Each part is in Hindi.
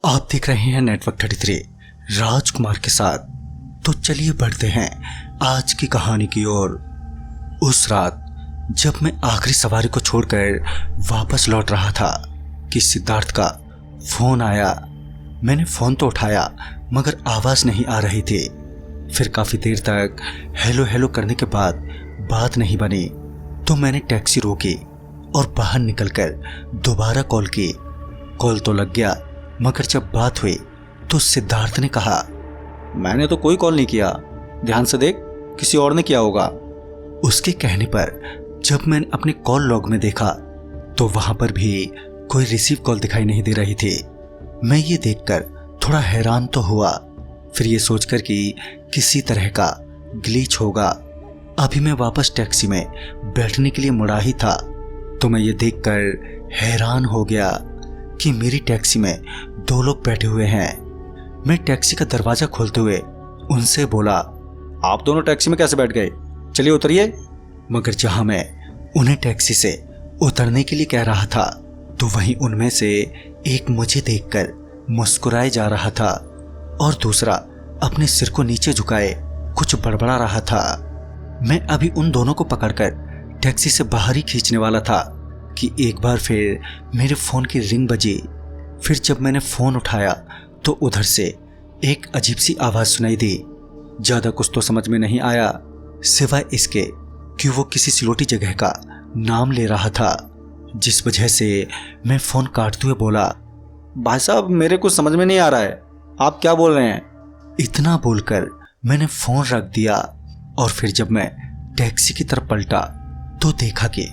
आप देख रहे हैं नेटवर्क 33 राजकुमार के साथ। तो चलिए बढ़ते हैं आज की कहानी की ओर। उस रात जब मैं आखिरी सवारी को छोड़कर वापस लौट रहा था कि सिद्धार्थ का फोन आया। मैंने फोन तो उठाया मगर आवाज नहीं आ रही थी। फिर काफी देर तक हेलो हेलो करने के बाद बात नहीं बनी तो मैंने टैक्सी रोकी और बाहर निकलकर दोबारा कॉल की। कॉल तो लग गया मगर जब बात हुई तो सिद्धार्थ ने कहा, मैंने तो कोई कॉल नहीं किया, ध्यान से देख, किसी और ने किया होगा। उसके कहने पर जब मैंने अपने कॉल लॉग में देखा तो वहां पर भी कोई रिसीव कॉल दिखाई नहीं दे रही थी। मैं ये देखकर थोड़ा हैरान तो हुआ, फिर ये सोचकर कि किसी तरह का ग्लिच होगा। अभी मैं वापस टैक्सी में बैठने के लिए मुड़ा ही था तो मैं ये देखकर हैरान हो गया कि मेरी टैक्सी में दो लोग बैठे हुए हैं। मैं टैक्सी का दरवाजा खोलते हुए उनसे बोला, आप दोनों टैक्सी में कैसे बैठ गए? चलिए उतरिए। मगर जहां मैं उन्हें टैक्सी से उतरने के लिए कह रहा था तो वहीं उनमें से एक मुझे देखकर मुस्कुराए जा रहा था और दूसरा अपने सिर को नीचे झुकाए कुछ बड़बड़ा रहा था। मैं अभी उन दोनों को पकड़कर टैक्सी से बाहर ही खींचने वाला था कि एक बार फिर मेरे फोन की रिंग बजी। फिर जब मैंने फोन उठाया तो उधर से एक अजीब सी आवाज सुनाई दी। ज्यादा कुछ तो समझ में नहीं आया सिवाय इसके कि वो किसी सिलोटी जगह का नाम ले रहा था, जिस वजह से मैं फोन काटते हुए बोला, भाई साहब मेरे कुछ समझ में नहीं आ रहा है, आप क्या बोल रहे हैं? इतना बोलकर मैंने फोन रख दिया और फिर जब मैं टैक्सी की तरफ पलटा तो देखा कि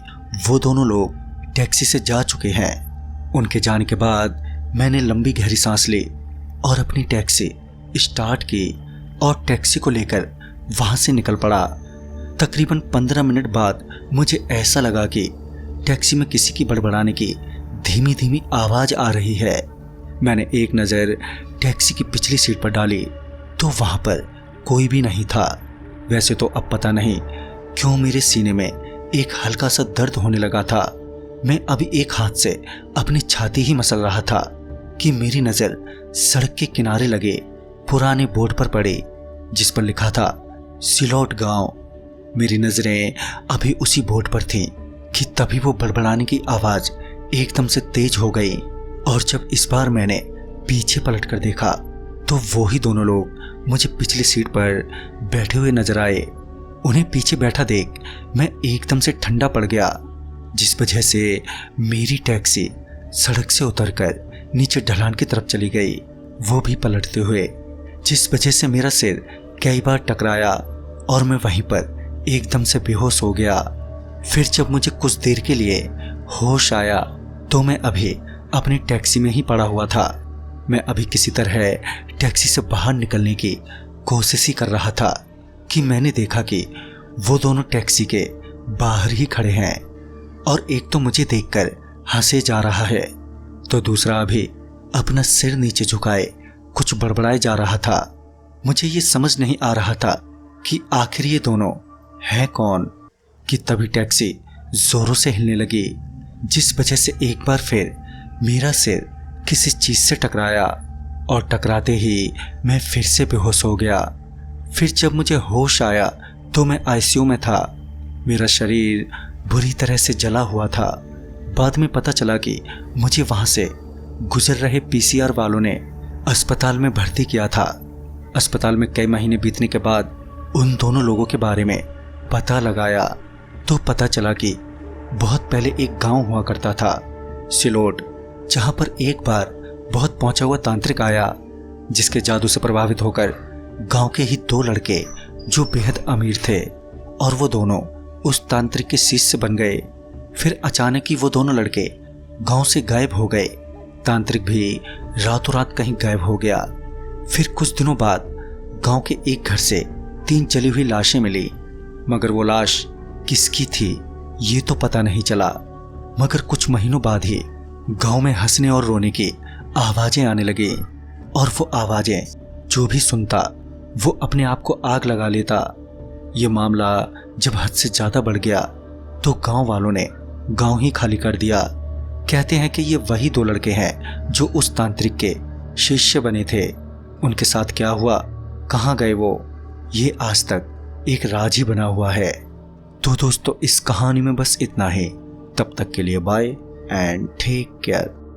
वो दोनों लोग टैक्सी से जा चुके हैं। उनके जाने के बाद मैंने लंबी गहरी सांस ली और अपनी टैक्सी स्टार्ट की और टैक्सी को लेकर वहां से निकल पड़ा। तकरीबन 15 मिनट बाद मुझे ऐसा लगा कि टैक्सी में किसी की बड़बड़ाने की धीमी धीमी आवाज आ रही है। मैंने एक नज़र टैक्सी की पिछली सीट पर डाली तो वहां पर कोई भी नहीं था। वैसे तो अब पता नहीं क्यों मेरे सीने में एक हल्का सा दर्द होने लगा था। मैं अभी एक हाथ से अपनी छाती ही मसल रहा था कि मेरी नज़र सड़क के किनारे लगे पुराने बोर्ड पर पड़ी जिस पर लिखा था सिलोट गांव। मेरी नज़रें अभी उसी बोर्ड पर थीं कि तभी वो बड़बड़ाने की आवाज़ एकदम से तेज हो गई और जब इस बार मैंने पीछे पलट कर देखा तो वो ही दोनों लोग मुझे पिछली सीट पर बैठे हुए नजर आए। उन्हें पीछे बैठा देख मैं एकदम से ठंडा पड़ गया, जिस वजह से मेरी टैक्सी सड़क से उतरकर नीचे ढलान की तरफ चली गई, वो भी पलटते हुए, जिस वजह से मेरा सिर कई बार टकराया और मैं वहीं पर एकदम से बेहोश हो गया। फिर जब मुझे कुछ देर के लिए होश आया तो मैं अभी अपनी टैक्सी में ही पड़ा हुआ था। मैं अभी किसी तरह टैक्सी से बाहर निकलने की कोशिश ही कर रहा था कि मैंने देखा कि वो दोनों टैक्सी के बाहर ही खड़े हैं और एक तो मुझे देखकर हंसे जा रहा है तो दूसरा अभी अपना सिर नीचे झुकाए कुछ बड़बड़ाए जा रहा था। मुझे ये समझ नहीं आ रहा था कि आखिर ये दोनों हैं कौन कि तभी टैक्सी जोरों से हिलने लगी, जिस वजह से एक बार फिर मेरा सिर किसी चीज से टकराया और टकराते ही मैं फिर से बेहोश हो गया। फिर जब मुझे होश आया तो मैं आईसीयू में था। मेरा शरीर बुरी तरह से जला हुआ था। बाद में पता चला कि मुझे वहां से गुजर रहे पीसीआर वालों ने अस्पताल में भर्ती किया था। अस्पताल में कई महीने बीतने के बाद उन दोनों लोगों के बारे में पता लगाया तो पता चला कि बहुत पहले एक गांव हुआ करता था सिलोट, जहां पर एक बार बहुत पहुंचा हुआ तांत्रिक आया जिसके जादू से प्रभावित होकर गांव के ही दो लड़के जो बेहद अमीर थे और वो दोनों उस तांत्रिक के शिष्य बन गए। फिर अचानक ही वो दोनों लड़के गांव से गायब हो गए। तांत्रिक भी रातों रात कहीं गायब हो गया। फिर कुछ दिनों बाद गांव के एक घर से 3 जली हुई लाशें मिली, मगर वो लाश किसकी थी ये तो पता नहीं चला। मगर कुछ महीनों बाद ही गांव में हंसने और रोने की आवाजें आने लगी और वो आवाजें जो भी सुनता वो अपने आप को आग लगा लेता। ये मामला जब हद से ज्यादा बढ़ गया तो गांव वालों ने गांव ही खाली कर दिया। कहते हैं कि ये वही 2 लड़के हैं जो उस तांत्रिक के शिष्य बने थे, उनके साथ क्या हुआ, कहाँ गए वो, ये आज तक एक राज ही बना हुआ है। तो दोस्तों इस कहानी में बस इतना ही। तब तक के लिए बाय एंड टेक केयर।